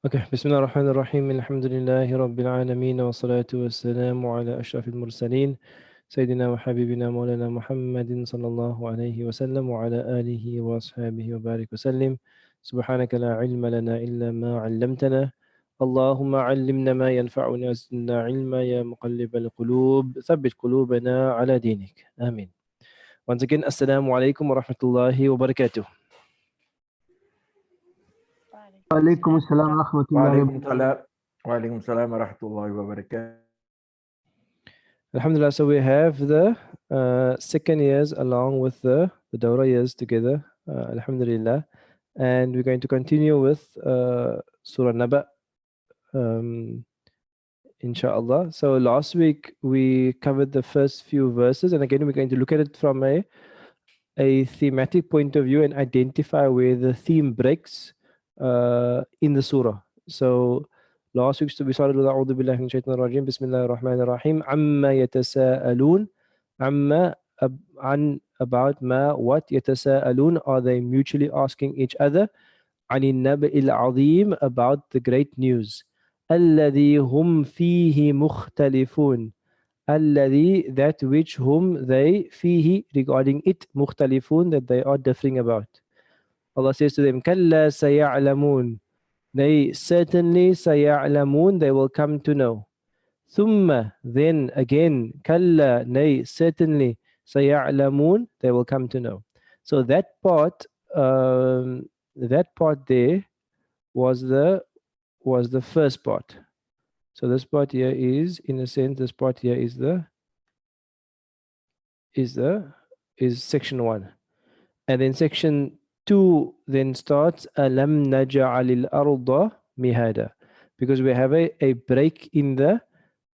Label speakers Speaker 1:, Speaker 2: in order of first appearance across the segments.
Speaker 1: Okay, Bismillah ar-Rahman ar-Rahim, alhamdulillahi rabbil alameen, wa salatu wa salamu ala ashrafil mursaleen, Sayyidina wa Habibina Maulana Muhammadin sallallahu alayhi wa sallam, wa ala alihi wa ashabihi wa barik wa sallim. Subhanaka la ilma lana illa ma 'allamtana. Allahumma 'allimna ma yanfa'una wa zidna 'ilma ya muqallibal qulub, thabbit qulubana ala dinik. Ameen. Once again, Assalamu alaikum wa rahmatullahi wa barakatuh.
Speaker 2: وعليكم السلام ورحمة الله وبركاته.
Speaker 3: وعليكم السلام ورحمة الله وبركاته.
Speaker 1: Alhamdulillah, so we have the second years along with the Dawrah years together, Alhamdulillah, and we're going to continue with Surah Naba, inshallah. So last week we covered the first few verses, and again we're going to look at it from a thematic point of view and identify where the theme breaks in the surah. So last week we started with A'udhu Billahi Minash Shaitanir Rajeem, Bismillahir Rahmanir Rahim, Amma yatasa'alun, Amma about ma, what, yatasa'alun, are they mutually asking each other, Anin Naba'il Azim, about the great news, Alladhi hum fihi mukhtalifun, Alladhi, that which whom they, fihi, regarding it, mukhtalifun, that they are differing about. Allah says to them, Kalla saya'lamun, they certainly saya'lamun, they will come to know. Thumma, then again, Kalla, nay, certainly saya'lamun, they will come to know. So that part there was the first part. So this part here is, in a sense, this part here is section 1, and then section 2 then starts Alam naj'alil arda mihada, because we have a break in the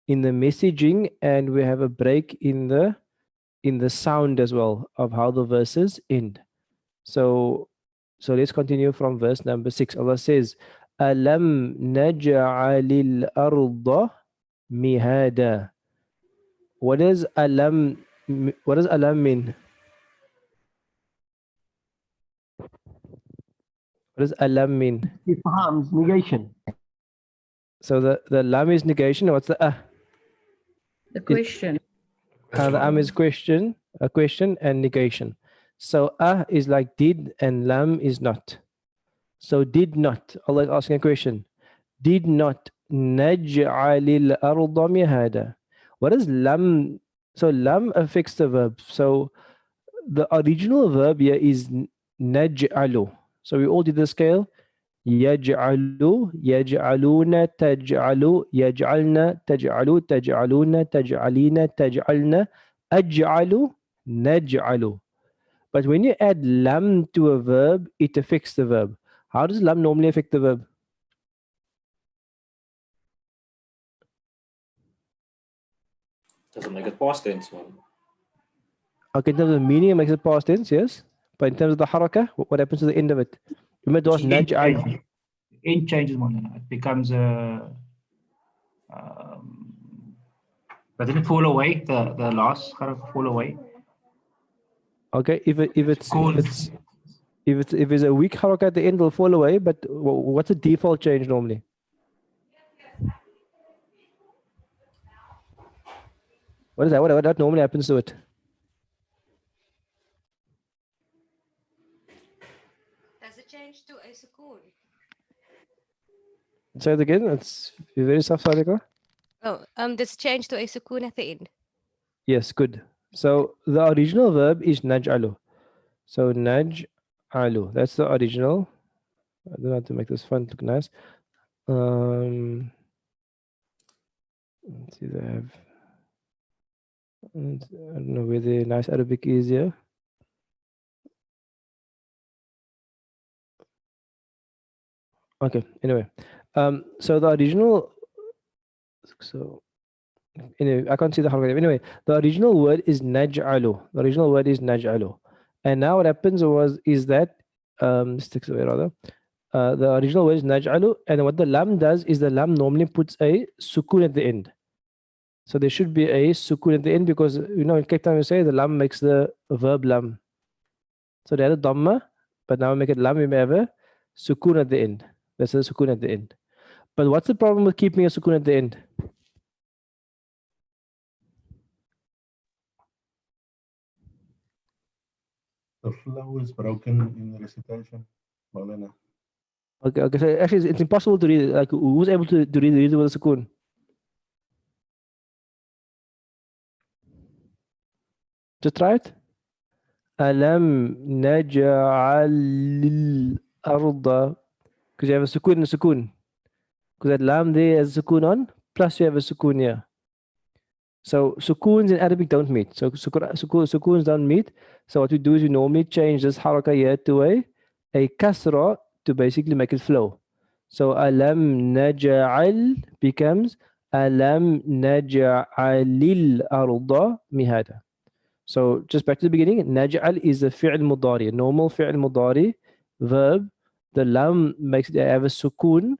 Speaker 1: messaging, and we have a break in the sound as well of how the verses end. So let's continue from verse number 6. Allah says, Alam naj'alil arda mihada. What does alam mean? What does alam mean?
Speaker 2: Ifham's negation.
Speaker 1: So the lam is negation. What's the
Speaker 4: The question.
Speaker 1: The is a question and negation. So is like did, and lam is not. So did not. Allah is asking a question. Did not naj'alil arda mihada. What is lam? So lam affects the verb. So the original verb here is naj'alu. So we all did the scale. Yaj'alu, yaj'aluna, taj'alu, yaj'alna, taj'alu, taj'aluna, taj'alina, taj'alna, aj'alu, naj'alu. But when you add lam to a verb, it affects the verb. How does lam normally affect the verb?
Speaker 5: Doesn't make it past tense, man.
Speaker 1: Okay, in terms of meaning, it makes it past tense, yes. But in terms of the haraka, what happens to the end of it? Remember, it was naj'al.
Speaker 6: End changes, Molana. It becomes a. Doesn't it fall away? The last haraka fall away.
Speaker 1: Okay, if it's a weak haraka at the end, it'll fall away. But what's the default change normally? What is that? What normally happens to it?
Speaker 7: Does it change to a sukoon?
Speaker 1: Say it again. It's very soft, Sadiqa.
Speaker 7: Oh, does it change to a sukoon at the end?
Speaker 1: Yes, good. So the original verb is naj'alu. So naj'alu. That's the original. I don't know how to make this font look nice. Let's see, I have. I don't know where the nice Arabic is here. Okay. Anyway, so the original. So anyway, I can't see the haraka. Anyway, the original word is naj'alu. The original word is naj'alu. And now what happens is that sticks away rather. The original word is naj'alu, and what the lam does is the lam normally puts a sukun at the end. So there should be a sukun at the end, because in Cape Town we say the lam makes the verb lam. So they had a dhamma, but now we make it lam, we may have a sukun at the end. That's a sukun at the end. But what's the problem with keeping a sukun at the end?
Speaker 8: The flow is broken in the recitation. Maulana.
Speaker 1: Okay. So actually, it's impossible to read it. Like, who's able to read it with a sukun? Just try it. Alam naj'al al-arda. Because you have a sukun and a sukun. Because that lam there has a sukun on, plus you have a sukun here. So sukuns in Arabic don't meet. So sukuns don't meet. So what we do is we normally change this haraka here to a kasra to basically make it flow. So alam naj'al becomes alam naj'alil arda mihada. So just back to the beginning, naj'al is a fi'l mudari, a normal fi'l mudari verb. The lam makes it have a sukun,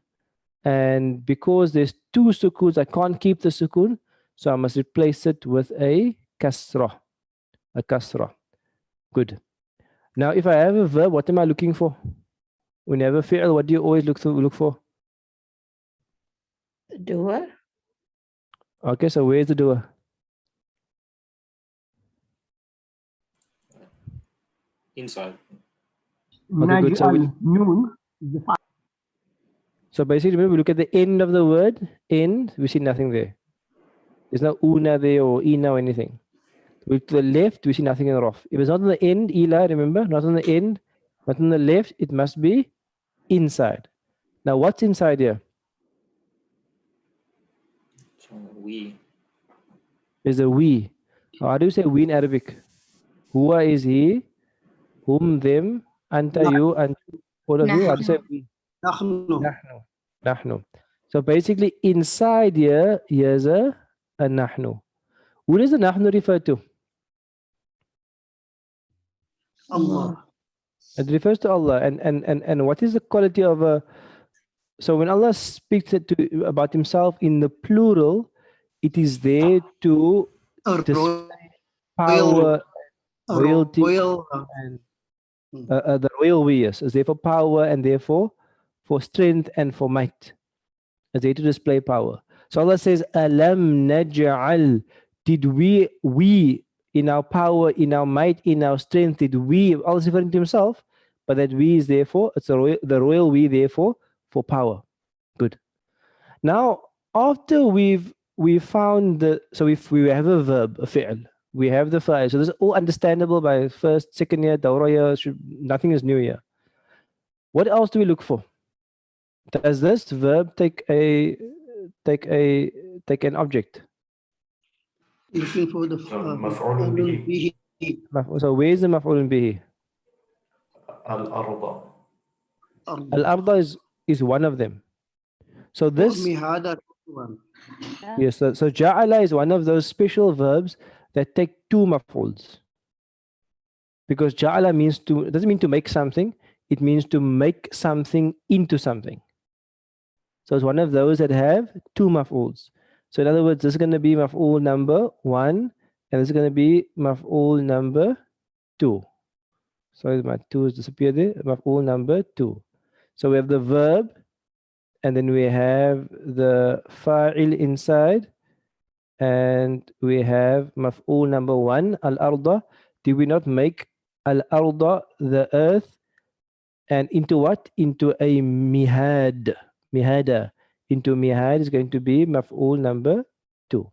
Speaker 1: and because there's two sukuns, I can't keep the sukun, so I must replace it with a kasra. A kasra. Good. Now, if I have a verb, what am I looking for? When you have a fi'l, what do you always look for?
Speaker 4: The doer.
Speaker 1: Okay, so where's the doer?
Speaker 5: Inside.
Speaker 1: Okay, good. So,
Speaker 2: Naj'al noon is the fa'il.
Speaker 1: so basically, when we look at the end of the word, end, we see nothing there. There's no una there or ina or anything. To the left, we see nothing in the rof. If it's not on the end, ila, remember, not on the end, not on the left, it must be inside. Now, what's inside here?
Speaker 5: So we.
Speaker 1: Is a we. How do you say we in Arabic? Huwa is he, whom, them, anta, you, and all of you. How do you say we?
Speaker 2: نحن.
Speaker 1: Nahnu. So basically, inside here, here's a nahnu. Who does the nahnu refer to?
Speaker 2: Allah.
Speaker 1: It refers to Allah. And what is the quality of a... So when Allah speaks about himself in the plural, it is there to
Speaker 2: A
Speaker 1: display
Speaker 2: royal,
Speaker 1: power, royalty,
Speaker 2: royal,
Speaker 1: and the royal we, yes, is there for power and therefore for strength and for might. It's there to display power. So Allah says, Alam naj'al, did we in our power, in our might, in our strength, did we, Allah is referring to himself, but that we is therefore, it's the royal we therefore for power. Good. Now, after we found so if we have a verb, a fi'l, we have the fa'il. So this is all understandable by first, second year, Dawrah year, nothing is new here. What else do we look for? Does this verb take an object?
Speaker 2: looking for the
Speaker 3: مفعول به.
Speaker 1: So where is the maf'ul bihi?
Speaker 3: الأرض.
Speaker 1: Al-arda is one of them. So this,
Speaker 2: mihada one.
Speaker 1: yes, so ja'ala is one of those special verbs that take two maf'uls. Because ja'ala means it doesn't mean to make something, it means to make something into something. So it's one of those that have two maf'uls. So in other words, this is going to be maf'ul number 1, and this is going to be maf'ul number 2. Sorry, my 2 has disappeared there. Maf'ul number 2. So we have the verb, and then we have the fa'il inside, and we have maf'ul number 1, al-arda. Did we not make al-arda, the earth, and into what? Into a mihad. Mihada. Into mihad is going to be maf'ul number 2.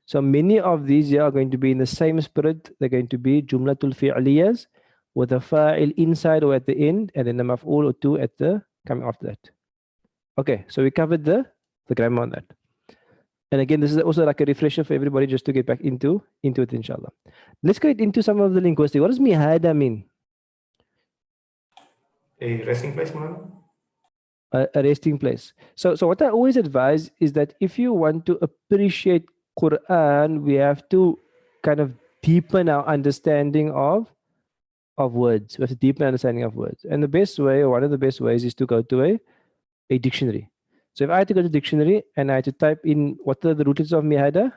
Speaker 1: So many of these here are going to be in the same spirit. They're going to be jumlatul fi'liyas with a fa'il inside or at the end, and then the maf'ul or 2 at the coming after that. Okay, so we covered the grammar on that. And again, this is also like a refresher for everybody just to get back into it, inshallah. Let's get into some of the linguistics. What does mihada mean?
Speaker 3: A resting place, Maulana?
Speaker 1: A resting place. So what I always advise is that if you want to appreciate Quran, we have to kind of deepen our understanding of words. We have to deepen understanding of words. And the best way, or one of the best ways, is to go to a dictionary. So if I had to go to dictionary and I had to type in what are the root letters of mihada?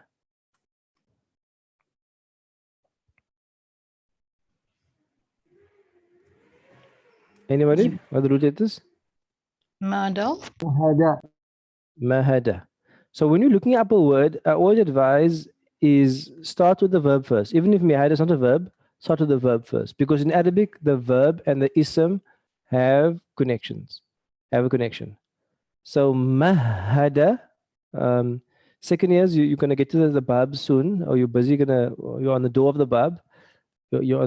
Speaker 1: Anybody? What are the root letters?
Speaker 4: Mada.
Speaker 2: هذا
Speaker 1: Mahada. So when you're looking up a word, I always advise is start with the verb first. Even if mihada is not a verb, start with the verb first. Because in Arabic, the verb and the ism have connections, have a connection. So mahada, second years, you're going to get to the bab soon, or you're busy, you're on the door of the bab. You're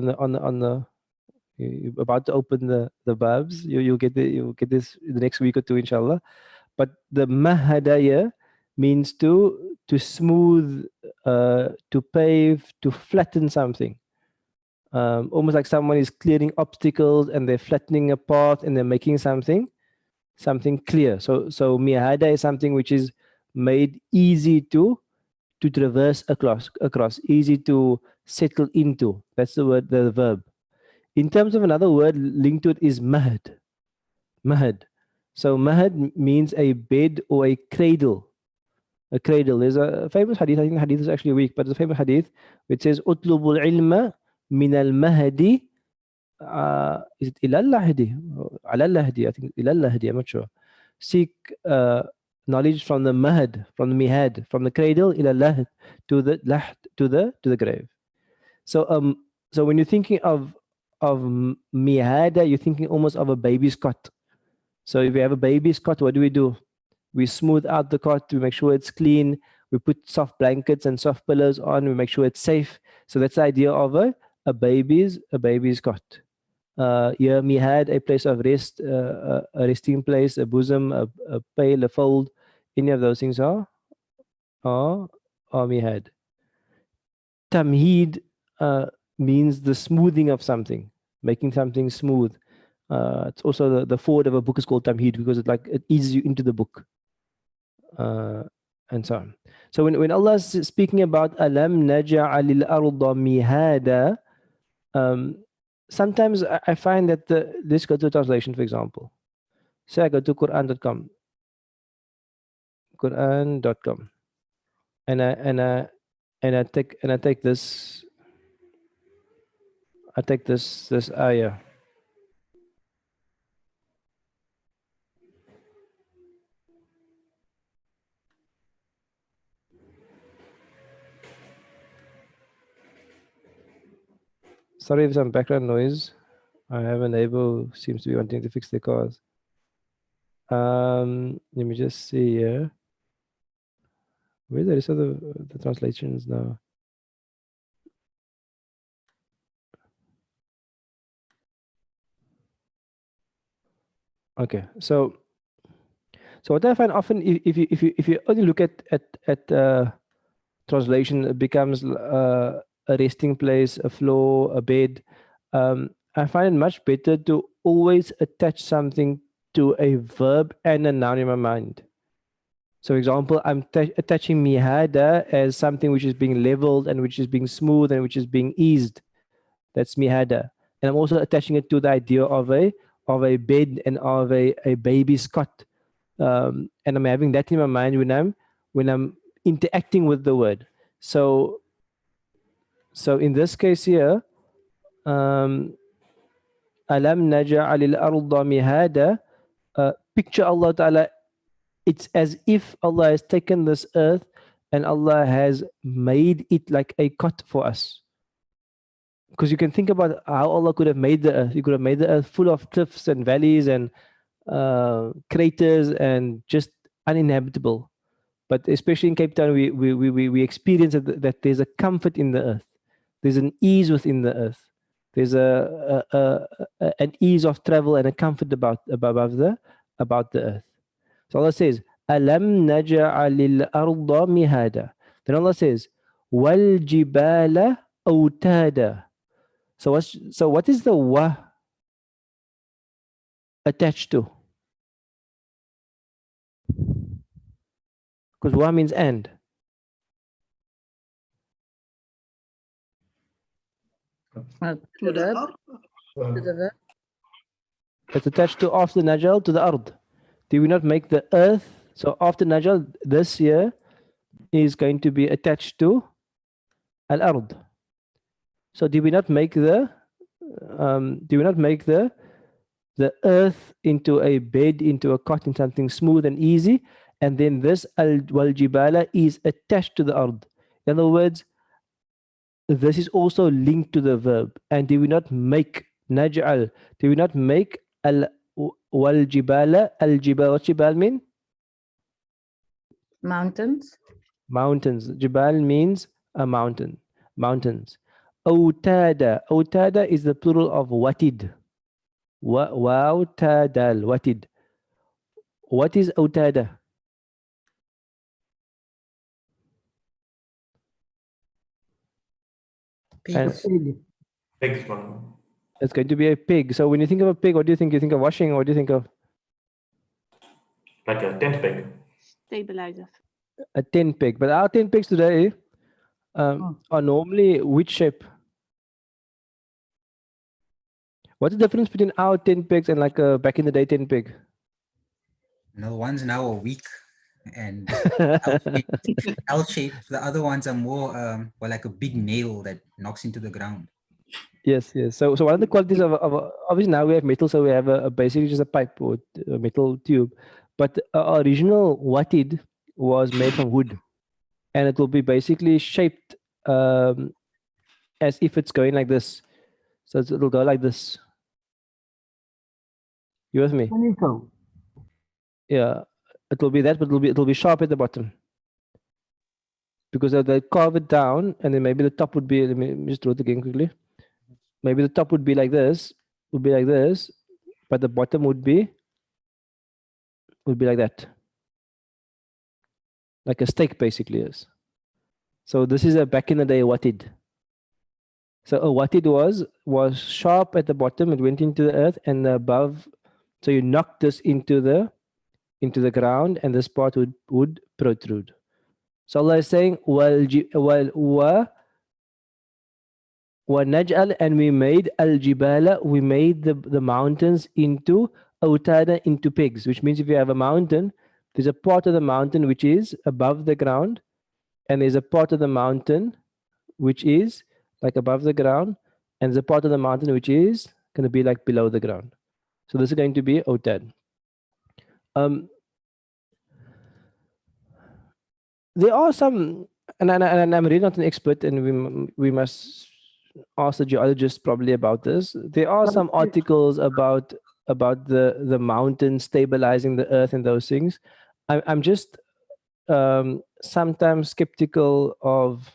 Speaker 1: you're about to open the babs. You'll get this in the next week or two, inshallah. But the mahadaya means to smooth, to pave, to flatten something. Almost like someone is clearing obstacles and they're flattening a path and they're making something clear. So mihada is something which is made easy to traverse across, easy to settle into. That's the word, the verb. In terms of another word linked to it is mahad. Mahad. So mahad means a bed or a cradle. A cradle. There's a famous hadith, I think the hadith is actually weak, but it's a famous hadith which says, Utlubul ilma min al mahdi. Is it ilal lahdi? Alal lahdi, I think ilal lahdi, I'm not sure. Seek knowledge from the mahad, from the mihad, from the cradle, ilal lahd, to the grave. So so when you're thinking of mihada, you're thinking almost of a baby's cot. So if you have a baby's cot, what do? We smooth out the cot, we make sure it's clean, we put soft blankets and soft pillows on, we make sure it's safe. So that's the idea of a baby's cot. Here, mihad, a place of rest, a resting place, a bosom, a pail, a fold. Any of those things are mihad. Tamheed means the smoothing of something, making something smooth. It's also the forward of a book is called tamheed because it eases you into the book, and so on. So when Allah is speaking about alam naj'alil arda mihada, sometimes I find that let's go to a translation, for example. Say I go to Quran.com, and I take this. I take this ayah. Sorry if some background noise. I have a neighbor who seems to be wanting to fix their cars. Let me just see here. Where the rest of the translations now? Okay, so what I find often, if you only look at translation, it becomes a resting place, a floor, a bed. I find it much better to always attach something to a verb and a noun in my mind. So, for example, I'm attaching mihada as something which is being leveled and which is being smooth and which is being eased. That's mihada. And I'm also attaching it to the idea of a bed and of a baby's cot. And I'm having that in my mind when I'm interacting with the word. So in this case here, alam naj'alil arda mihada, picture Allah Ta'ala, it's as if Allah has taken this earth and Allah has made it like a cot for us. Because you can think about how Allah could have made the earth. He could have made the earth full of cliffs and valleys and craters and just uninhabitable. But especially in Cape Town, we experience that there's a comfort in the earth. There's an ease within the earth. There's an ease of travel and a comfort above the earth. So Allah says, Alam naj'alil arda mihada. Then Allah says, Wal jibala awtada. So what is the wa attached to? Because wa means and.
Speaker 4: To the verb.
Speaker 1: It's attached to after najal to the ard. Did we not make the earth? So after najal, this year is going to be attached to al-ard. So did we not make the earth into a bed, into a cot, in something smooth and easy, and then this wal jibala is attached to the ard. In other words, this is also linked to the verb. And do we not make naj'al? Do we not make wal jibala al jibal? What jibal mean?
Speaker 4: Mountains.
Speaker 1: Mountains. Jibal means a mountain. Mountains. Autada. Autada is the plural of watid. Wautadal. Watid. What is autada? And
Speaker 3: Pigs, Maulana.
Speaker 1: it's going to be a pig. So when you think of a pig, what do you think? You think of washing, or what do you think of?
Speaker 3: Like a tent pig.
Speaker 9: Stabilizers.
Speaker 1: A tent pig. But our tent pigs today are normally which shape? What's the difference between our tent pigs and like a back in the day tent pig?
Speaker 10: No, one's now a weak and L-shaped. The other ones are more well, like a big nail that knocks into the ground.
Speaker 1: Yes, yes. So one of the qualities of obviously now we have metal, so we have a basically just a pipe or a metal tube. But our original watid was made from wood, and it will be basically shaped as if it's going like this. So it'll go like this. You with me? Yeah, it will be that, but it'll be sharp at the bottom. Because they carve it down, and then maybe the top would be. Let me just draw it again quickly. Maybe the top would be like this, but the bottom would be like that, like a steak basically is. So this is a back in the day watid. So a watid was sharp at the bottom, it went into the earth, and above, so you knock this into the ground, and this part would protrude. So Allah is saying, وَنَجْعَلْ, and we made al-jibala, we made the mountains into autada, into pigs, which means if you have a mountain, there's a part of the mountain which is above the ground, and there's a part of the mountain which is like above the ground, and there's a part of the mountain which is going to be like below the ground. So this is going to be autad. There are some, and I'm really not an expert, and we must ask the geologist probably about this. There are some articles about the mountain stabilizing the earth and those things. I'm just sometimes skeptical of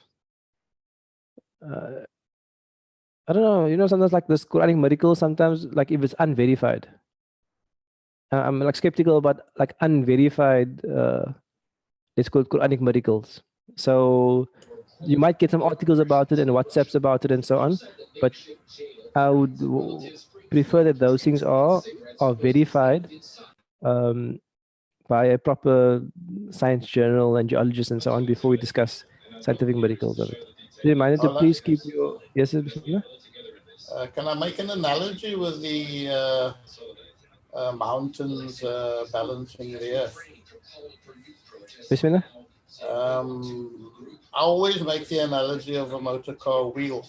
Speaker 1: I don't know, sometimes like this Quranic miracle, sometimes like if it's unverified. I'm like skeptical about like unverified it's called Quranic miracles. So you might get some articles about it and WhatsApps about it and so on, but I would prefer that those things are verified by a proper science journal and geologist and so on before we discuss scientific miracles of it. So reminded to please keep your Bismillah.
Speaker 11: Can I make an analogy with the mountains balancing the earth?
Speaker 1: Bismillah.
Speaker 11: I always make the analogy of a motor car wheel.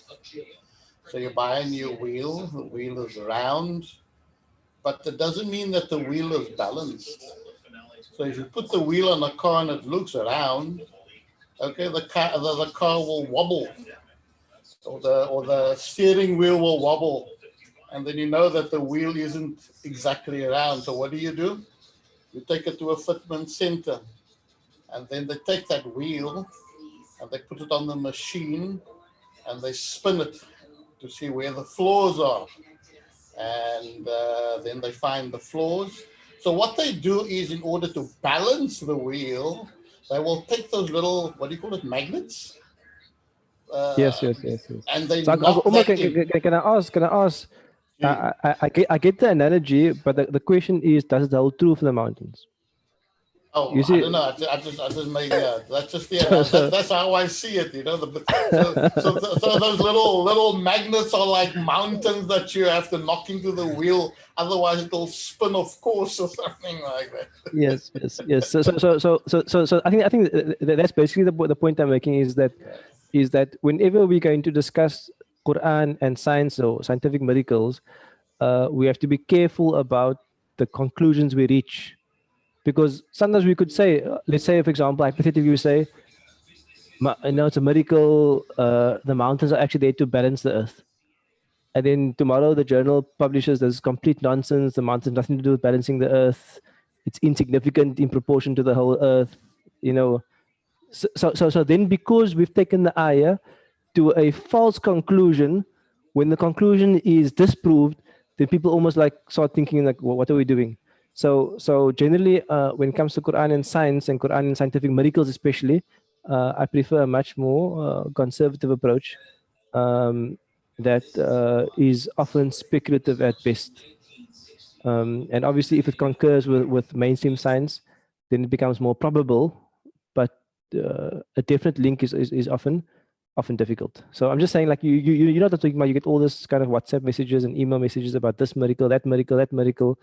Speaker 11: So you buy a new wheel, the wheel is round, but that doesn't mean that the wheel is balanced. So if you put the wheel on a car and it looks round, okay, the car will wobble, or the steering wheel will wobble, and then you know that the wheel isn't exactly round. So what do? You take it to a fitment center, and then they take that wheel and they put it on the machine and they spin it to see where the flaws are, and then they find the flaws. So what they do is, in order to balance the wheel, they will take those little, what do you call it, magnets?
Speaker 1: Yes.
Speaker 11: And they
Speaker 1: so
Speaker 11: knock
Speaker 1: Umar,
Speaker 11: that in.
Speaker 1: can I ask? I get the analogy, but the question is, does it hold true for the mountains?
Speaker 11: Oh,
Speaker 1: you see,
Speaker 11: I don't know. I just made that's just the that's how I see it. So those little magnets are like mountains that you have to knock into the wheel, otherwise it'll spin off course or something like that.
Speaker 1: Yes. So I think that's basically the point I'm making is that whenever we're going to discuss Quran and science or scientific miracles, we have to be careful about the conclusions we reach. Because sometimes we could say, let's say, for example, hypothetically, we say, it's a miracle. The mountains are actually there to balance the earth. And then tomorrow, the journal publishes this complete nonsense. The mountains nothing to do with balancing the earth. It's insignificant in proportion to the whole earth. So then, because we've taken the ayah to a false conclusion, when the conclusion is disproved, then people almost like start thinking like, well, what are we doing? So generally, when it comes to Quran and science and Quran and scientific miracles especially, I prefer a much more conservative approach that is often speculative at best. And obviously, if it concurs with mainstream science, then it becomes more probable. But a definite link is often difficult. So I'm just saying, like you know what I'm talking about. You get all this kind of WhatsApp messages and email messages about this miracle, that miracle, that miracle,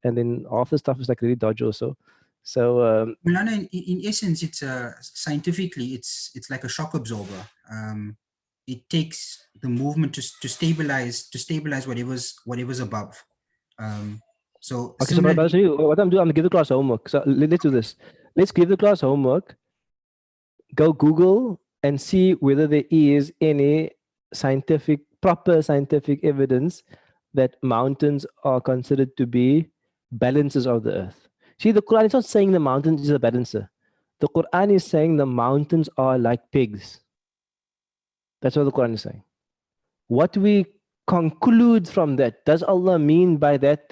Speaker 1: and then half the stuff is like really dodgy also. So
Speaker 10: Mulana, in essence, it's scientifically, it's like a shock absorber. It takes the movement to stabilize whatever's above. So
Speaker 1: okay, so what I'm doing, I'm gonna give the class homework. So let's do this. Let's give the class homework. Go Google and see whether there is any proper scientific evidence that mountains are considered to be balances of the earth. See, the Quran is not saying the mountain is a balancer. The Quran is saying the mountains are like pigs. That's what the Quran is saying. What we conclude from that, does Allah mean by that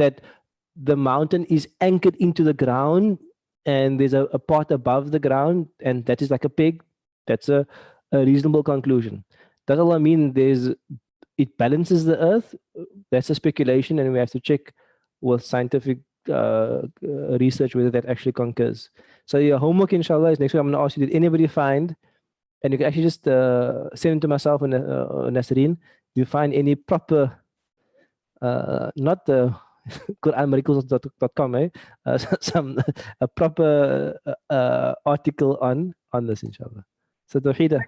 Speaker 1: the mountain is anchored into the ground and there's a part above the ground and that is like a pig? That's a reasonable conclusion. Does Allah mean it balances the earth? That's a speculation, and we have to check with scientific research whether that actually concurs. So your homework, inshallah, is next week. I'm going to ask you, did anybody find, and you can actually just send it to myself and Nasreen, you find any proper, not the QuranMiracles.com, a proper article on this, inshallah. So Tawheeda.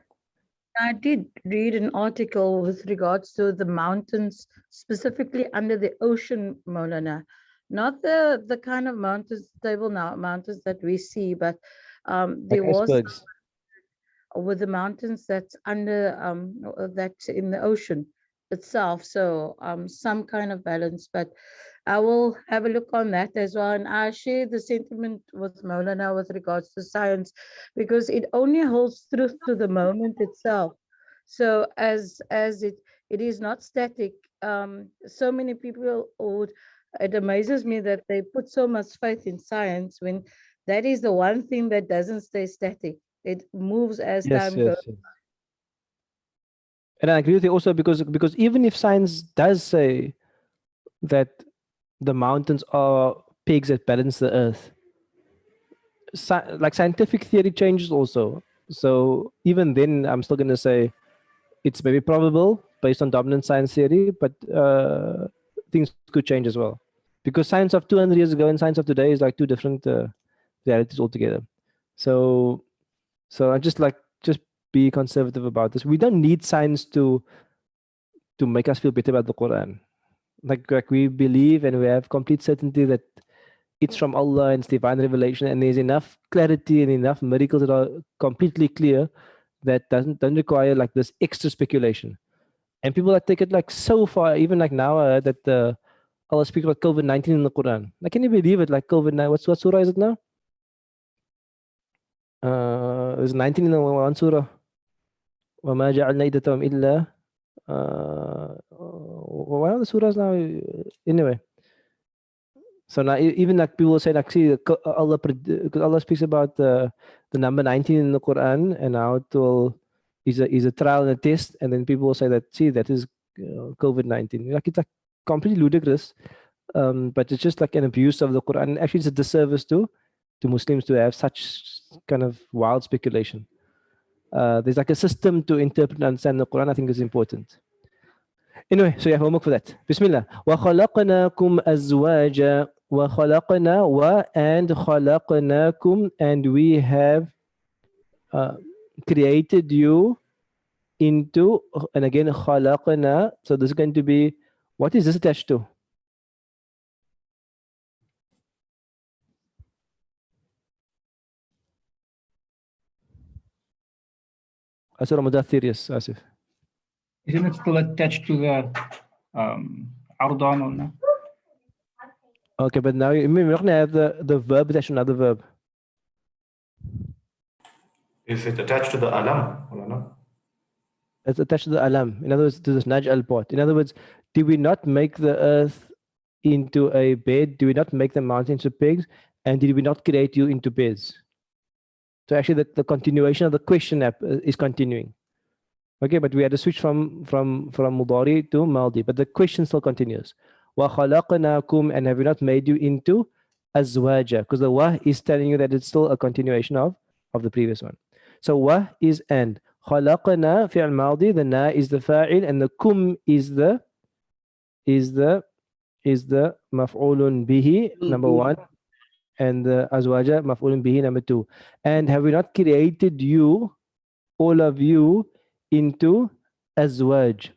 Speaker 4: I did read an article with regards to the mountains, specifically under the ocean, Maulana. Not the kind of mountains, stable mountains that we see, but there
Speaker 1: Like
Speaker 4: was
Speaker 1: icebergs.
Speaker 4: with the mountains that's under that's in the ocean itself. So some kind of balance, but I will have a look on that as well. And I share the sentiment with Maulana with regards to science, because it only holds truth to the moment itself. So as it is not static. So many people it amazes me that they put so much faith in science when that is the one thing that doesn't stay static. It moves as time goes.
Speaker 1: Yes. And I agree with you also because even if science does say that the mountains are pigs that balance the earth, like scientific theory changes also. So even then, I'm still going to say it's maybe probable based on dominant science theory, but things could change as well. Because science of 200 years ago and science of today is like two different realities altogether. So I just be conservative about this. We don't need science to make us feel better about the Quran. Like we believe and we have complete certainty that it's from Allah and it's divine revelation, and there's enough clarity and enough miracles that are completely clear that don't require like this extra speculation. And people that take it like so far, even like now that Allah speaks about COVID-19 in the Quran. Like, can you believe it? Like COVID-19, what surah is it now? There's 19 in the one surah. وَمَا جَعَلْنَا إِدَّتَهُمْ إِلَّا one of the surahs now. Anyway, so now even like people say like, see, Allah speaks about the number 19 in the Quran and how it is a trial and a test, and then people will say that, see, that is COVID-19. Like, it's like completely ludicrous, but it's just like an abuse of the Quran. Actually, it's a disservice to Muslims to have such kind of wild speculation. There's like a system to interpret and understand the Quran. I think is important. Anyway, so you have homework for that. Bismillah. وَخَلَقْنَاكُمْ أَزْوَاجًا وَخَلَقْنَا and خَلَقْنَاكُمْ, and we have created you into, and again خَلَقْنَا. So this is going to be, what is this attached to? Surah Mudaththir, yes, Asif.
Speaker 6: Isn't it still attached to the Ardan or no?
Speaker 1: Okay, but now we're not going to have the verb attached to another verb.
Speaker 3: Is it attached to the alam? Or no?
Speaker 1: It's attached to the alam. In other words, to this naj al pot. In other words, did we not make the earth into a bed? Do we not make the mountains into pigs? And did we not create you into beds? So actually, the continuation of the question is continuing. Okay, but we had to switch from mudari to maldi, but the question still continues. Wa khalaqnakum, and have we not made you into azwaja? Because the wa is telling you that it's still a continuation of the previous one. So wa is and. Khalaqna fi'al maldi, the na is the fa'il, and the kum is the maf'ulun bihi, number one, and the azwaja maf'ulun bihi, number two. And have we not created you, all of you, into azwaj,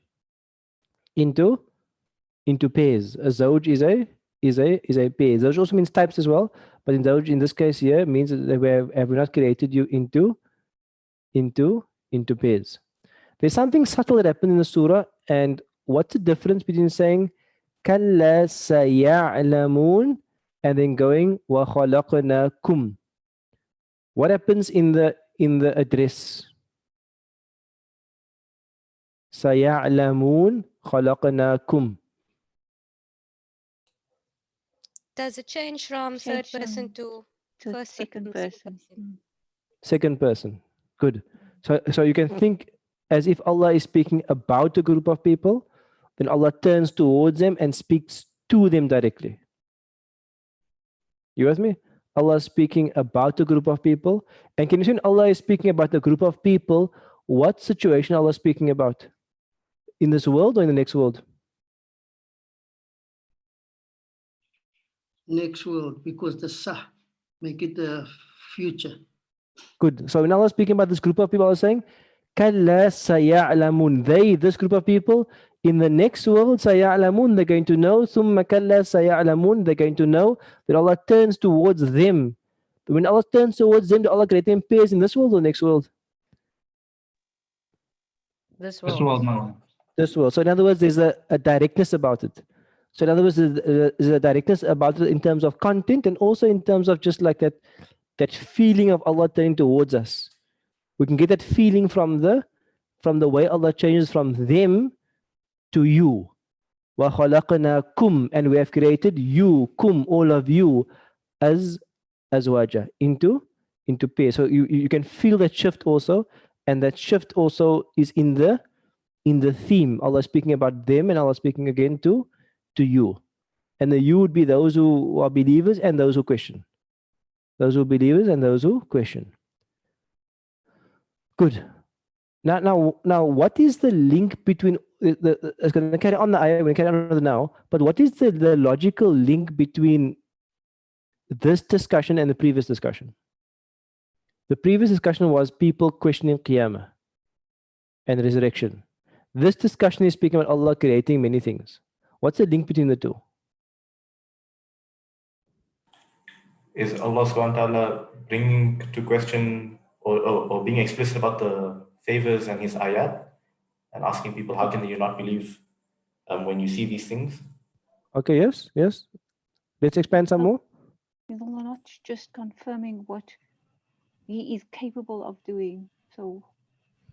Speaker 1: into pairs? A zawj is a pair. Zawj also means types as well, but in zawj in this case here means that we have not created you into pairs. There's something subtle that happened in the surah, and what's the difference between saying kalla saya'lamun and then going wa khalaqnakum? What happens in the address? Saya'lamun khalaqnakum.
Speaker 7: Does it change from third person to first
Speaker 4: second person.
Speaker 1: Second person. Good. So you can think as if Allah is speaking about a group of people, then Allah turns towards them and speaks to them directly. You with me? Allah is speaking about a group of people. And can you see when Allah is speaking about a group of people, what situation Allah is speaking about? In this world or in the next world?
Speaker 2: Next world, because the sah make it the future.
Speaker 1: Good. So when Allah is speaking about this group of people, Allah is saying, Kalla saya'lamun. They, this group of people, in the next world, saya'lamun, they're going to know. Thumma kalla saya'lamun, they're going to know that Allah turns towards them. When Allah turns towards them, do Allah create them pairs in this world or next world?
Speaker 4: This
Speaker 6: This
Speaker 4: world.
Speaker 6: world, no.
Speaker 1: This world. So in other words, there's a directness about it. So in other words, there's a directness about it in terms of content and also in terms of just like that feeling of Allah turning towards us. We can get that feeling from the way Allah changes from them to you. Wa khalaqnakum, and we have created you, kum, all of you, as azwaja, into pair. So you can feel that shift also, and that shift also is in the theme. Allah is speaking about them, and Allah is speaking again to you. And the you would be those who are believers and those who question. Those who are believers and those who question. Good. Now, what is the link between it's going to carry on the ayah, we're going to carry on with it now, but what is the logical link between this discussion and the previous discussion? The previous discussion was people questioning Qiyamah and resurrection. This discussion is speaking about Allah creating many things. What's the link between the two?
Speaker 3: Is Allah subhanahu wa ta'ala bringing to question or being explicit about the favors and his ayat and asking people, how can you not believe when you see these things?
Speaker 1: Okay, yes. Let's expand some more.
Speaker 9: Is Allah not just confirming what He is capable of doing? So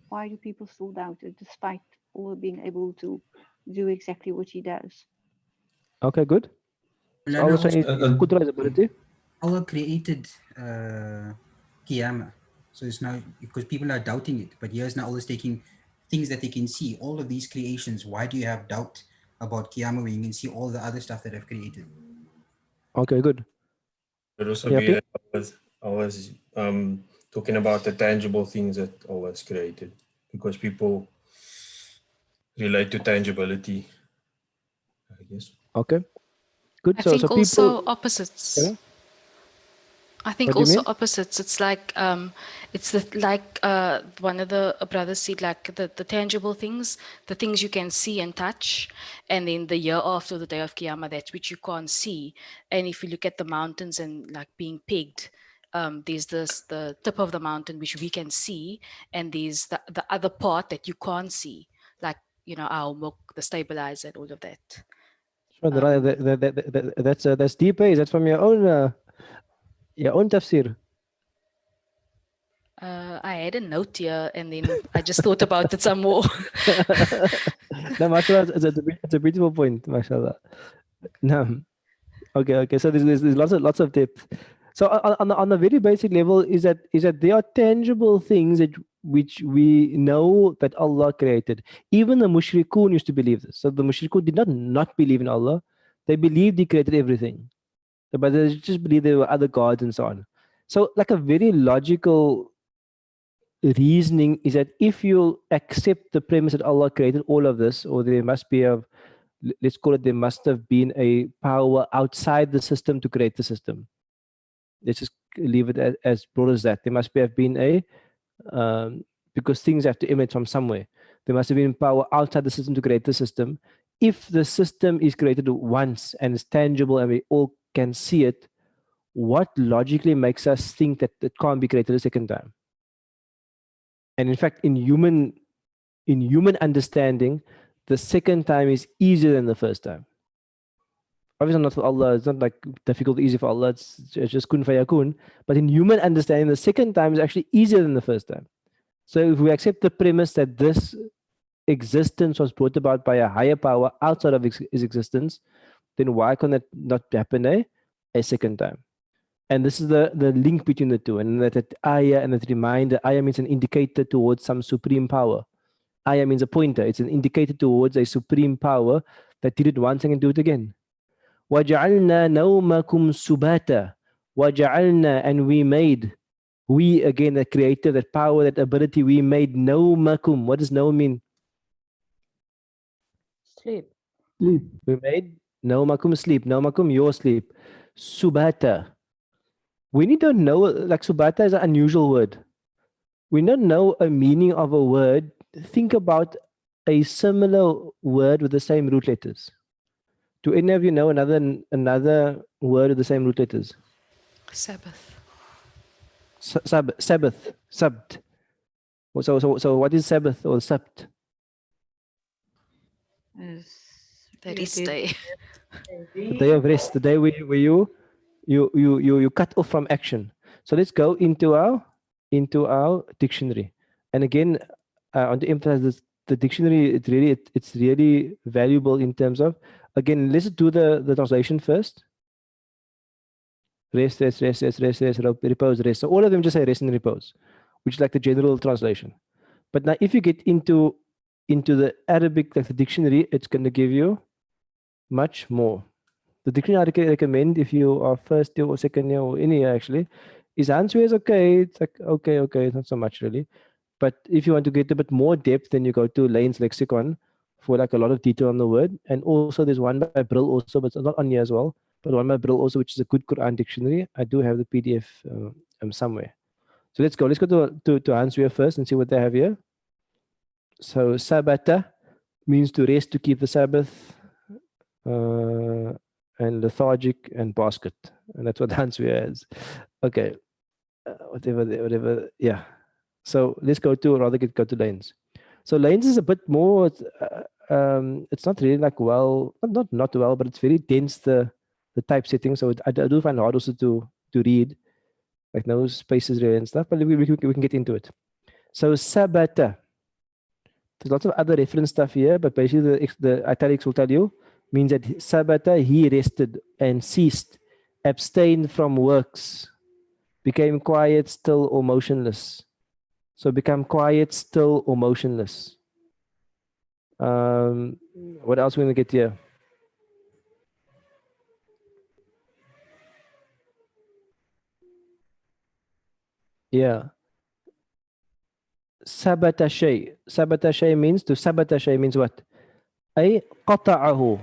Speaker 9: why do people still doubt it despite Allah being able to do exactly what He does?
Speaker 1: Okay, good. So Allah saying Qudra is ability.
Speaker 10: Allah created Qiyamah. So it's now, because people are doubting it, but here's now Allah is taking things that they can see, all of these creations. Why do you have doubt about Qiyamah when you can see all the other stuff that I've created?
Speaker 1: Okay, good.
Speaker 12: It also be that I was talking about the tangible things that Allah has created, because people relate to tangibility, I guess.
Speaker 1: Okay, good.
Speaker 13: I
Speaker 1: So
Speaker 13: think
Speaker 1: people
Speaker 13: also opposites.
Speaker 1: Yeah?
Speaker 13: I think
Speaker 1: What do you
Speaker 13: also
Speaker 1: mean?
Speaker 13: opposites. It's like one of the brothers said, like the tangible things, the things you can see and touch, and then the year after the day of Qiyamah, that's which you can't see. And if you look at the mountains and like being pegged, there's the tip of the mountain which we can see, and there's the other part that you can't see, like our muk, the stabilizer, and all of that.
Speaker 1: Sure, that's deep. Is that from your own tafsir?
Speaker 13: I had a note here, and then I just thought about it some more.
Speaker 1: No, mashallah, it's a beautiful point, mashallah. No. Okay. So there's lots of depth. So on a very basic level, is that there are tangible things which we know that Allah created. Even the mushrikun used to believe this. So the mushrikun did not believe in Allah. They believed He created everything, but they just believed there were other gods and so on. So like a very logical reasoning is that if you accept the premise that Allah created all of this, or there must be let's call it, there must have been a power outside the system to create the system. Let's just leave it as broad as that. There must have been because things have to emanate from somewhere. There must have been power outside the system to create the system. If the system is created once and is tangible and we all can see it, what logically makes us think that it can't be created a second time? And in fact, in human understanding, the second time is easier than the first time. Obviously not for Allah, it's not like difficult, easy for Allah, it's just kun fayakun. But in human understanding, the second time is actually easier than the first time. So if we accept the premise that this existence was brought about by a higher power outside of his existence, then why can that not happen a second time? And this is the link between the two. And that ayah and that reminder, ayah means an indicator towards some supreme power. Ayah means a pointer. It's an indicator towards a supreme power that did it once and can do it again. وَجَعَلْنَا نَوْمَكُمْ سُبَاتًا. وَجَعَلْنَا, and we again, the creator, that power, that ability, we made نَوْمَكُمْ. What does naum mean?
Speaker 4: Sleep.
Speaker 1: We made نَوْمَكُمْ sleep. نَوْمَكُمْ, your sleep. Subata. We need to know, like subata is an unusual word. We don't know a meaning of a word. Think about a similar word with the same root letters. Do any of you know another word with the same root letters?
Speaker 13: Sabbath.
Speaker 1: Sabbath. Sabt. So what is Sabbath or Sabt?
Speaker 13: The rest day.
Speaker 1: The day of rest. The day where you cut off from action. So let's go into our dictionary. And again, I want to emphasize this, the dictionary, it's really valuable in terms of, again, let's do the translation first. Rest, repose, rest. So all of them just say rest and repose, which is like the general translation. But now if you get into the Arabic, like the dictionary, it's going to give you much more. The dictionary I recommend if you are first year or second year or any year actually, is answer is okay. It's like, okay, it's not so much really. But if you want to get a bit more depth, then you go to Lane's Lexicon for like a lot of detail on the word. And also there's one by Brill also, but it's not on here as well. But one by Brill also, which is a good Quran dictionary. I do have the PDF somewhere. So let's go to answer first and see what they have here. So Sabata means to rest, to keep the Sabbath, and lethargic and basket. And that's what Hanswehr is. Okay. Whatever. Yeah. So let's go to Lanes. So Lanes is a bit more, it's not really like not well, but it's very dense, the typesetting. So I do find it hard also to read, like no spaces really and stuff, but we can get into it. So Sabata. There's lots of other reference stuff here, but basically the italics will tell you, means that Sabata, he rested and ceased, abstained from works, became quiet, still, or motionless. So become quiet, still, or motionless. What else are we going to get here? Yeah. Sabata shay. Sabata shay means, what? Ay qata'ahu.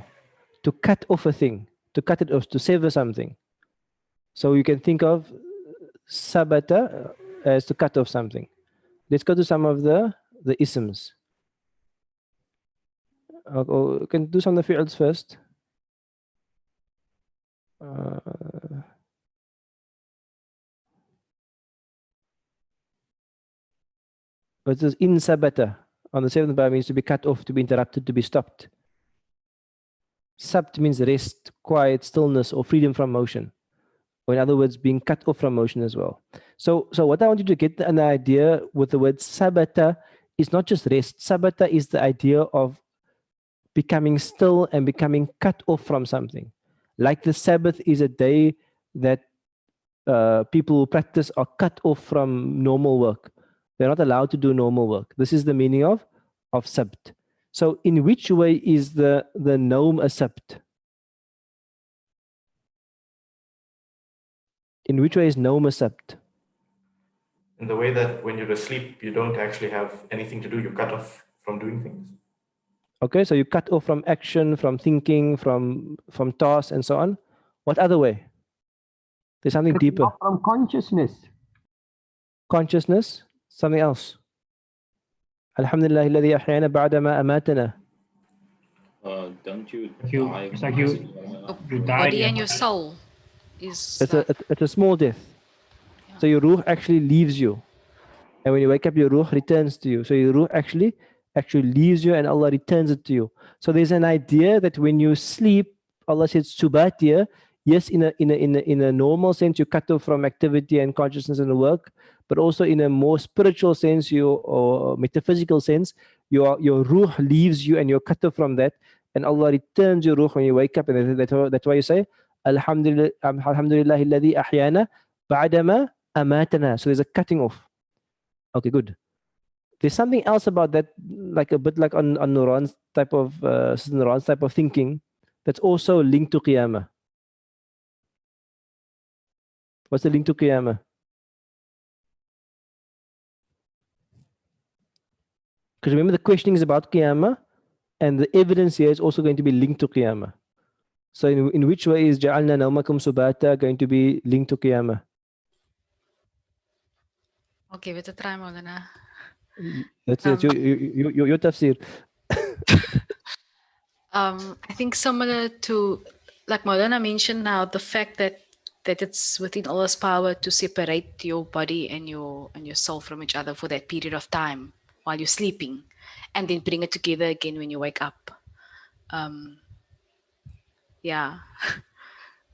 Speaker 1: To cut off a thing, to cut it off, to sever something. So you can think of sabata as to cut off something. Let's go to some of the isms. We can do some of the fi'ls first. But this in sabata on the seventh bar means to be cut off, to be interrupted, to be stopped. Sabt means rest, quiet, stillness, or freedom from motion. Or in other words, being cut off from motion as well. So what I want you to get an idea with the word sabata is not just rest. Sabata is the idea of becoming still and becoming cut off from something. Like the Sabbath is a day that people who practice are cut off from normal work. They're not allowed to do normal work. This is the meaning of Sabt. So in which way is the Naum a Sabt? In which way is Naum a Sabt?
Speaker 3: In the way that when you're asleep, you don't actually have anything to do. You're cut off from doing things.
Speaker 1: Okay, so you cut off from action, from thinking, from tasks and so on. What other way? There's something deeper.
Speaker 2: From consciousness.
Speaker 1: Consciousness, something else. Alhamdulillah alladhi ahyana ba'da ma amatana.
Speaker 5: Don't you die?
Speaker 6: It's like you die.
Speaker 13: Body and your soul is.
Speaker 1: It's a small death. So your ruh actually leaves you. And when you wake up, your ruh returns to you. So your ruh actually leaves you and Allah returns it to you. So there's an idea that when you sleep, Allah said subat here. Yes, in a normal sense, you cut off from activity and consciousness and work, but also in a more spiritual sense, or metaphysical sense, your ruh leaves you and you're cut off from that, and Allah returns your ruh when you wake up, and that's why you say Alhamdulillah alladhi ahyana ba'dama amatana. So there's a cutting off. Okay, good. There's something else about that, like a bit like on Nuran's type of Nuran's type of thinking, that's also linked to Qiyamah. What's the link to Qiyamah? Because remember, the questioning is about Qiyamah, and the evidence here is also going to be linked to Qiyamah. So in which way is Ja'alna Nawmakum Subata going to be linked to Qiyamah?
Speaker 13: I'll give it a try, Maulana.
Speaker 1: That's it, your tafsir.
Speaker 13: I think similar to, like Maulana mentioned now, the fact that it's within Allah's power to separate your body and your soul from each other for that period of time while you're sleeping, and then bring it together again when you wake up. Yeah.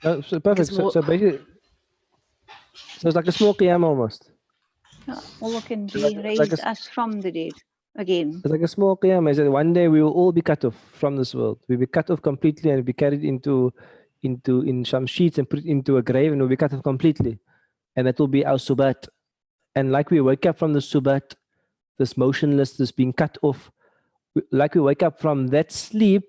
Speaker 1: So perfect. So basically, so it's like a small qiyam almost.
Speaker 9: Allah can raise
Speaker 1: like
Speaker 9: us from the dead again.
Speaker 1: It's like a small qiyam. Is that one day we will all be cut off from this world. We'll be cut off completely and be carried in some sheets and put into a grave, and we'll be cut off completely. And that will be our subat. And like we wake up from the subat, this motionless, this being cut off, like we wake up from that sleep,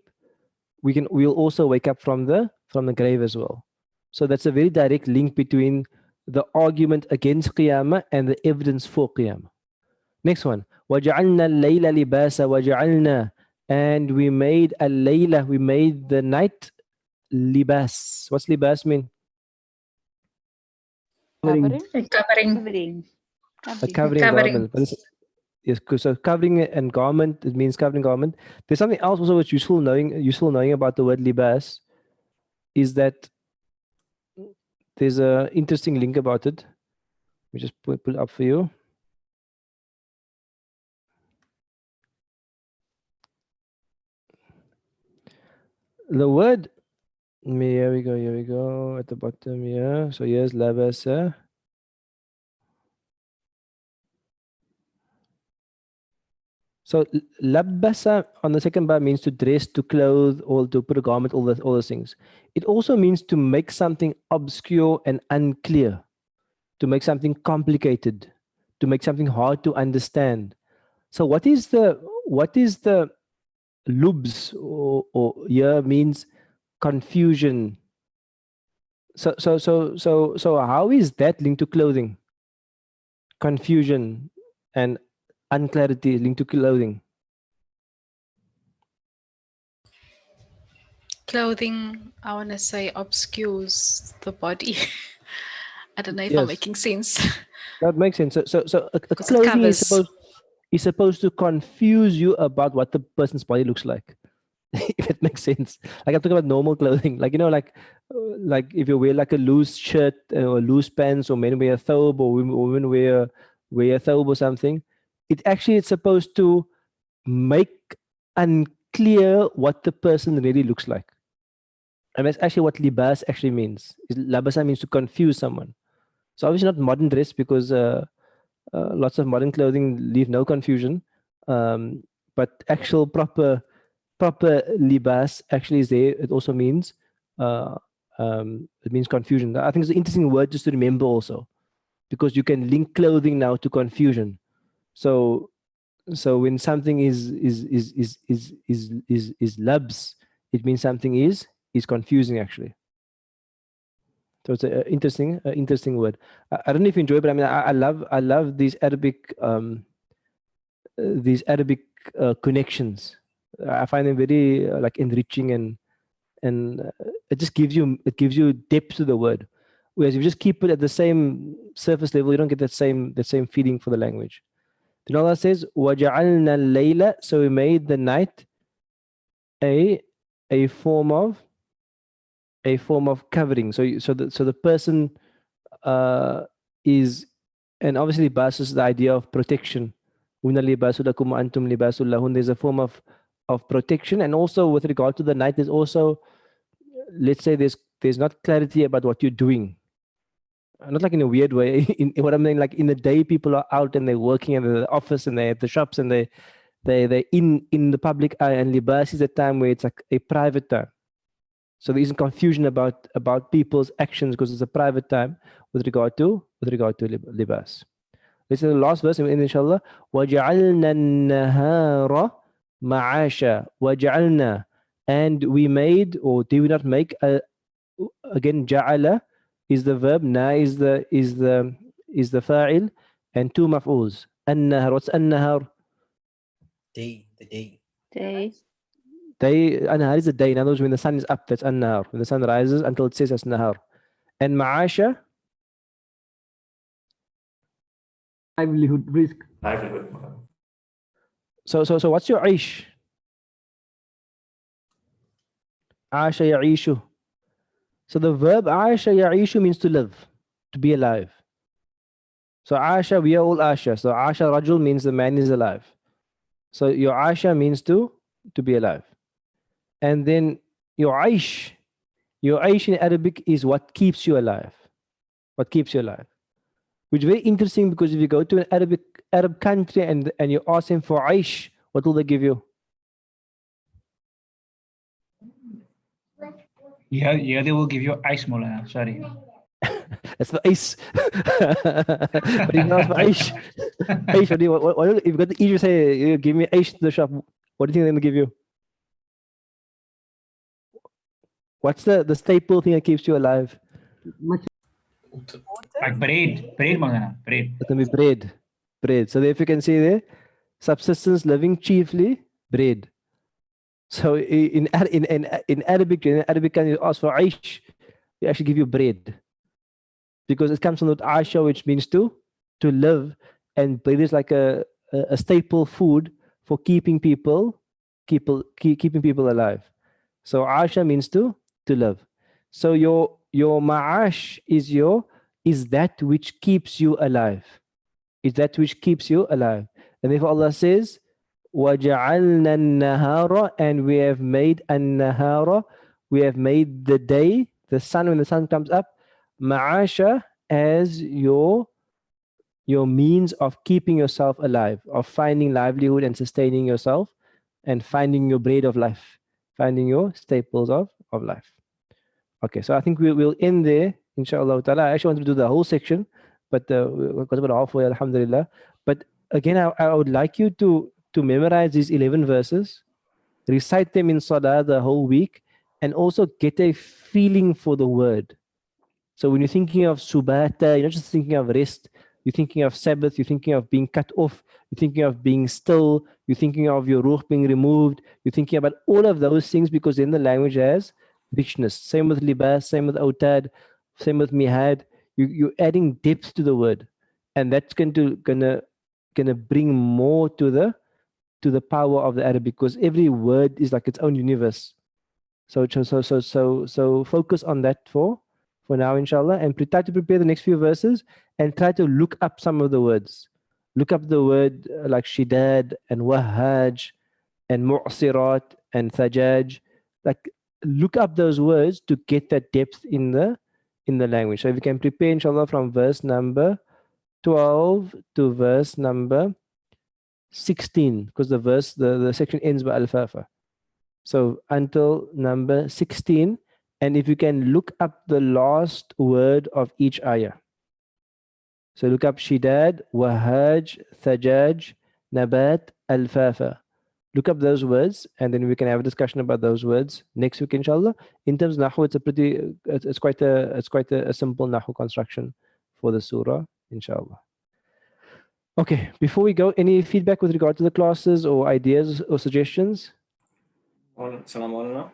Speaker 1: we'll also wake up from the grave as well. So that's a very direct link between the argument against Qiyamah and the evidence for Qiyamah. Next one. وَجَعَلْنَا اللَّيْلَ لِبَاسًا وَجَعَلْنَا, and we made al-layla, we made the night libas. What's libas mean?
Speaker 9: Covering.
Speaker 1: A covering garment. Yes, so covering and garment, it means covering garment. There's something else also which useful knowing about the word libas, is that there's an interesting link about it. Let me just pull it up for you. The word, here we go, at the bottom here. So here's labasa. So labasa on the second bar means to dress, to clothe, or to put a garment, all those things. It also means to make something obscure and unclear, to make something complicated, to make something hard to understand. So what is the lubs, or here means confusion. So how is that linked to clothing? Confusion and unclarity linked to clothing.
Speaker 13: Clothing, I want to say, obscures the body. I don't know if I'm making sense.
Speaker 1: That makes sense. So a clothing is supposed to confuse you about what the person's body looks like. If it makes sense. Like I'm talking about normal clothing. Like, like if you wear like a loose shirt or loose pants, or men wear a thobe, or women wear a thobe or something, it actually is supposed to make unclear what the person really looks like. And that's actually what libas actually means. Labasa means to confuse someone. So obviously not modern dress, because lots of modern clothing leave no confusion. But actual proper libas actually is there. It also means it means confusion. I think it's an interesting word just to remember also, because you can link clothing now to confusion. So when something is labs, it means something is confusing actually. So it's an interesting word. I don't know if you enjoy it, but I mean, I love these Arabic connections. I find them very like enriching, and it just gives you depth to the word. Whereas if you just keep it at the same surface level, you don't get that same feeling for the language. Then Allah says, وَجَعَلْنَا اللَّيْلَ, so we made the night a form of covering. So the person is, and obviously libas is the idea of protection. There's a form of protection, and also with regard to the night, there's also, let's say, there's not clarity about what you're doing. Not like in a weird way. In what I mean, like in the day, people are out and they're working in the office and they're at the shops and they're in the public eye, and libas is a time where it's like a private time. So there isn't confusion about people's actions, because it's a private time with regard to libas. This is the last verse, inshallah. وَجَعَلْنَا النَّهَارَ مَعَاشًا. وَجَعَلْنَا, and we made, or did we not make, again, ja'ala is the verb, na is the fa'il, and two maf'uls. An-nahar, what's an-nahar?
Speaker 10: Day, the day.
Speaker 9: Day.
Speaker 1: Day, an-nahar is the day. In other words, when the sun is up, that's an-nahar. When the sun rises until it says as nahar. And ma'asha?
Speaker 2: Livelihood, risk.
Speaker 3: Livelihood.
Speaker 1: So what's your aish? Aisha ya'ishu. So the verb Aisha ya'ishu means to live, to be alive. So Aisha, we are all Aisha. So Aisha Rajul means the man is alive. So your Aisha means to be alive. And then your Aish in Arabic is what keeps you alive. What keeps you alive. Which is very interesting, because if you go to an Arab country and you ask them for Aish, what will they give you?
Speaker 6: Yeah, they will give you ice, Molana. Sorry.
Speaker 1: That's for ice. But you can ask for Aish. Aish, if you got the easier say, give me Aish to the shop, what do you think they're going to give you? What's the staple thing that keeps you alive?
Speaker 6: Like bread, Molana, bread.
Speaker 1: It can be bread. So if you can see there, subsistence, living chiefly, bread. So in Arabic, you ask for Aish, they actually give you bread, because it comes from the Aisha, which means to live, and bread is like a staple food for keeping people alive. So Aisha means to live. So your ma'ash is that which keeps you alive. Is that which keeps you alive. And therefore Allah says, وَجَعَلْنَا النَّهَارَ, and we have made an-nahara, we have made the day, the sun, when the sun comes up, ma'asha, as your means of keeping yourself alive, of finding livelihood and sustaining yourself, and finding your bread of life, finding your staples of life. Okay, so I think we'll end there, inshallah ta'ala. I actually wanted to do the whole section, but we got about halfway, alhamdulillah. But again, I would like you to memorize these 11 verses, recite them in Salah the whole week, and also get a feeling for the word. So when you're thinking of subata, you're not just thinking of rest, you're thinking of Sabbath, you're thinking of being cut off, you're thinking of being still, you're thinking of your ruh being removed, you're thinking about all of those things, because then the language has richness. Same with libas, same with autad, same with mihad. You're adding depth to the word, and that's gonna bring more to the power of the Arabic, because every word is like its own universe. So focus on that for now, inshallah, and try to prepare the next few verses, and try to look up some of the words. look up the word like shidad and wahaj and mu'sirat and thajaj. Like look up those words to get that depth in the language. So if you can prepare inshallah from verse number 12 to verse number 16, because the section ends by al-fafa. So until number 16, and if you can look up the last word of each ayah. So look up shidad, wahaj, thajaj, nabat, al-fafa. Look up those words, and then we can have a discussion about those words next week, inshallah. In terms of nahu, it's quite a simple nahu construction for the surah, inshallah. Okay, before we go, any feedback with regard to the classes or ideas or suggestions?
Speaker 5: Assalamu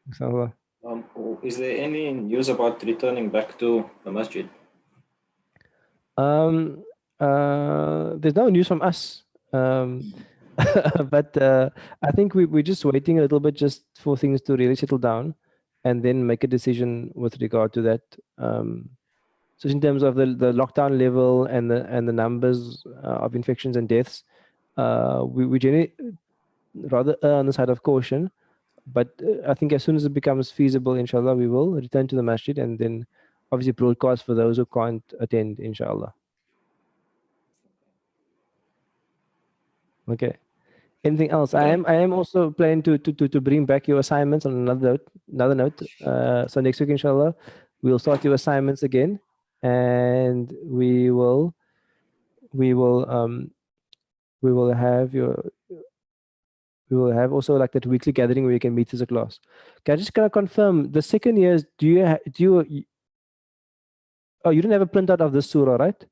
Speaker 1: Inshallah.
Speaker 5: Is there any news about returning back to the masjid?
Speaker 1: There's no news from us. But I think we're just waiting a little bit just for things to really settle down and then make a decision with regard to that. So in terms of the lockdown level and the numbers of infections and deaths, we generally rather err on the side of caution. But I think as soon as it becomes feasible, inshallah, we will return to the masjid and then obviously broadcast for those who can't attend, inshallah. Okay. Anything else? I am also planning to bring back your assignments on another note. So next week, inshallah, we'll start your assignments again, and we will have also like that weekly gathering where you can meet as a class. Can I just kind of confirm the second years? Oh, you didn't have a printout of this surah, right?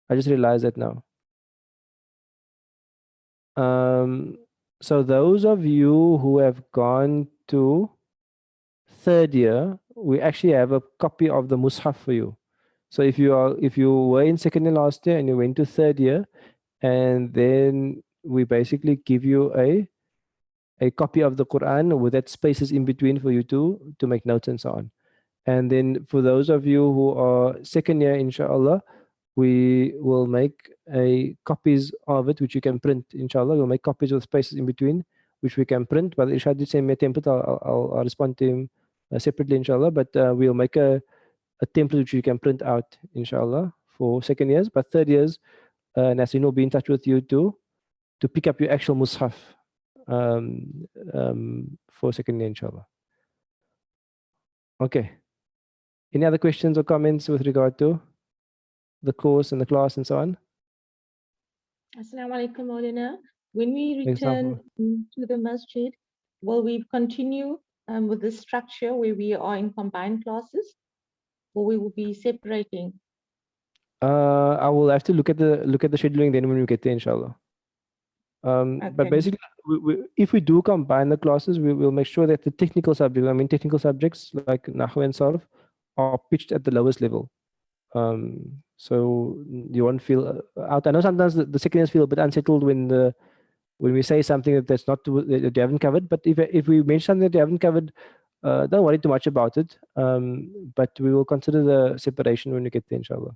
Speaker 1: I just realized that now. So those of you who have gone to third year, we actually have a copy of the Mus'haf for you. So if you were in second year last year and you went to third year, and then we basically give you a copy of the Quran with that spaces in between for you to make notes and so on. And then for those of you who are second year, inshallah, we will make copies of it, which you can print, inshallah. We'll make copies with spaces in between, which we can print. But Irshad did send me a template. I'll respond to him separately, inshallah. But we'll make a template which you can print out, inshallah, for second years. But third years, Nasreen will be in touch with you to pick up your actual Mus'haf for second year, inshallah. Okay. Any other questions or comments with regard to the course and the class and so on?
Speaker 14: Assalamu alaikum, Maulana. When we return to the masjid, will we continue with this structure where we are in combined classes, or we will be separating?
Speaker 1: I will have to look at the scheduling then when we get there, inshallah. But basically, if we do combine the classes, we will make sure that the technical subjects like Nahw and Sarf are pitched at the lowest level. So you won't feel out. I know sometimes the second years feel a bit unsettled when we say something that's not that you haven't covered. But if we mention something that you haven't covered, don't worry too much about it. But we will consider the separation when we get there, inshallah.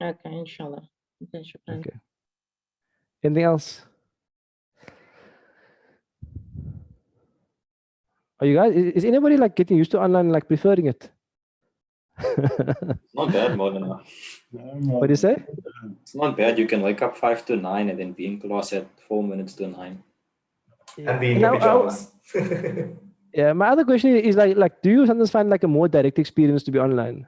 Speaker 14: Okay, inshallah. Okay, shukran.
Speaker 1: Okay. Anything else? Are you guys? Is anybody like getting used to online, like preferring it?
Speaker 5: It's not bad, Maulana.
Speaker 1: What do you say?
Speaker 5: It's not bad. You can wake up 5 to 9 and then be in class at 4 minutes to 9.
Speaker 3: And be in your pajamas.
Speaker 1: Yeah, my other question is like, do you sometimes find like a more direct experience to be online?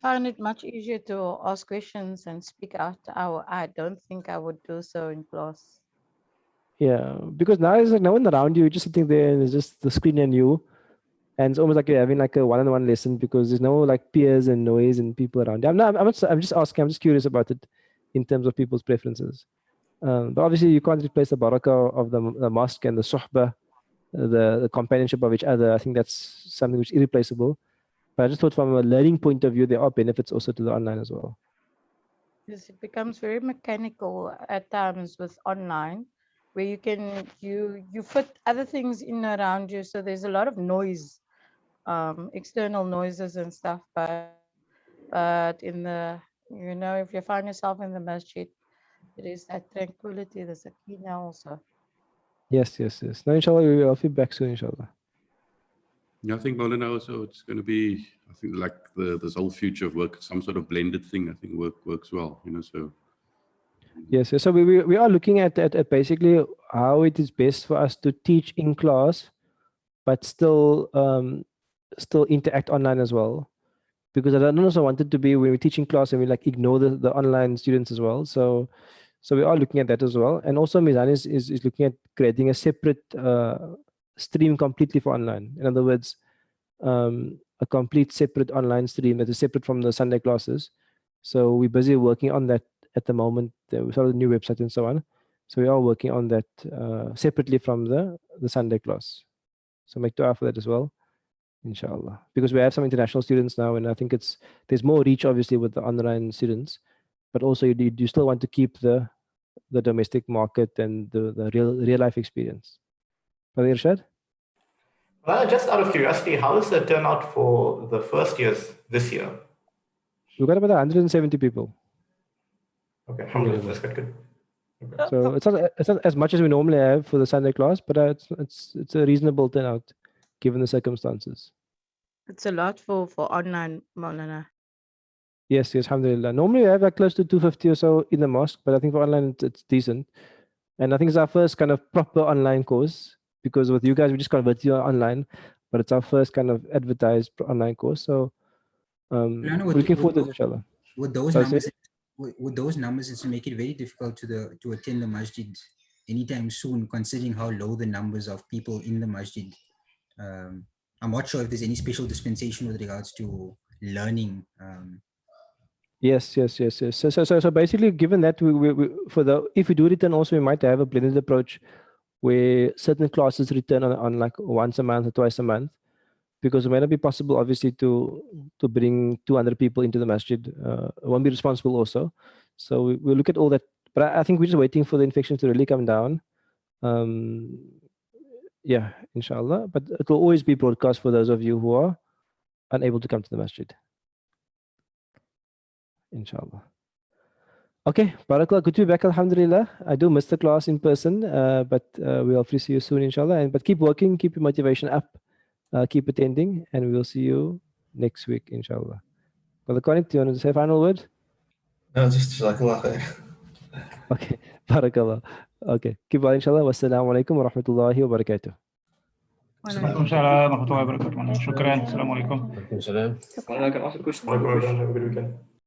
Speaker 4: I find it much easier to ask questions and speak out. I don't think I would do so in class.
Speaker 1: Yeah, because now there's like no one around you. You're just sitting there and it's just the screen and you. And it's almost like you're having like a one-on-one lesson because there's no like peers and noise and people around you. I'm just asking, I'm just curious about it in terms of people's preferences. But obviously you can't replace the barakah of the mosque and the suhbah, the companionship of each other. I think that's something which is irreplaceable. But I just thought from a learning point of view, there are benefits also to the online as well.
Speaker 4: Yes, it becomes very mechanical at times with online, where you can you fit other things in around you. So there's a lot of noise, external noises and stuff. But in the You know, if you find yourself in the masjid, it is that tranquility, the sakina also.
Speaker 1: Yes. No, inshallah, we will be back soon, inshallah.
Speaker 15: Yeah, I think Maulana also, it's going to be, I think like this whole future of work, some sort of blended thing, I think works well, you know, so.
Speaker 1: Yes. So we are looking at basically how it is best for us to teach in class, but still interact online as well. Because I don't also want it to be when we're teaching class and we like ignore the online students as well. So we are looking at that as well. And also Mizan is looking at creating a separate stream completely for online. In other words, a complete separate online stream that is separate from the Sunday classes. So we're busy working on that at the moment. We started a new website and so on. So we are working on that separately from the Sunday class. So make dua for that as well, inshallah. Because we have some international students now, and I think there's more reach obviously with the online students, but also you still want to keep the domestic market and the real life experience. Brother Irshad?
Speaker 3: Just out of curiosity, how is the turnout for the first years this year?
Speaker 1: We've got about 170 people.
Speaker 3: Okay, alhamdulillah, that's good. Okay.
Speaker 1: So it's not as much as we normally have for the Sunday class, but it's a reasonable turnout given the circumstances.
Speaker 4: It's a lot for online, Maulana.
Speaker 1: Yes, alhamdulillah. Normally we have like close to 250 or so in the mosque, but I think for online it's decent. And I think it's our first kind of proper online course, because with you guys we just converted you online, but it's our first kind of advertised online course. So we're looking forward to it, inshallah.
Speaker 10: With those numbers, it's make it very difficult to attend the masjid anytime soon, considering how low the numbers of people in the masjid. I'm not sure if there's any special dispensation with regards to learning.
Speaker 1: Yes. So basically, given that if we do return, also we might have a blended approach where certain classes return on like once a month or twice a month, because it might not be possible, obviously, to bring 200 people into the masjid. It won't be responsible also. So we'll look at all that. But I think we're just waiting for the infection to really come down. Yeah, inshallah. But it will always be broadcast for those of you who are unable to come to the masjid. Inshallah. Okay, barakallah. Good to be back, alhamdulillah. I do miss the class in person, but we'll hopefully see you soon, inshallah. But keep working, keep your motivation up, keep attending, and we'll see you next week, inshallah. Brother Konik, do you want to say a final word?
Speaker 12: No, just jazakallah khair.
Speaker 1: Okay, barakallah. Okay, keep well, inshallah. Wassalamu alaikum wa rahmatullahi wa barakatuh.
Speaker 6: Waalaikumsalam warahmatullahi wabarakatuh. Shukran. Assalamualaikum.
Speaker 12: Waalaikumsalam.
Speaker 5: Waalaikumsalam.
Speaker 3: Have a good weekend.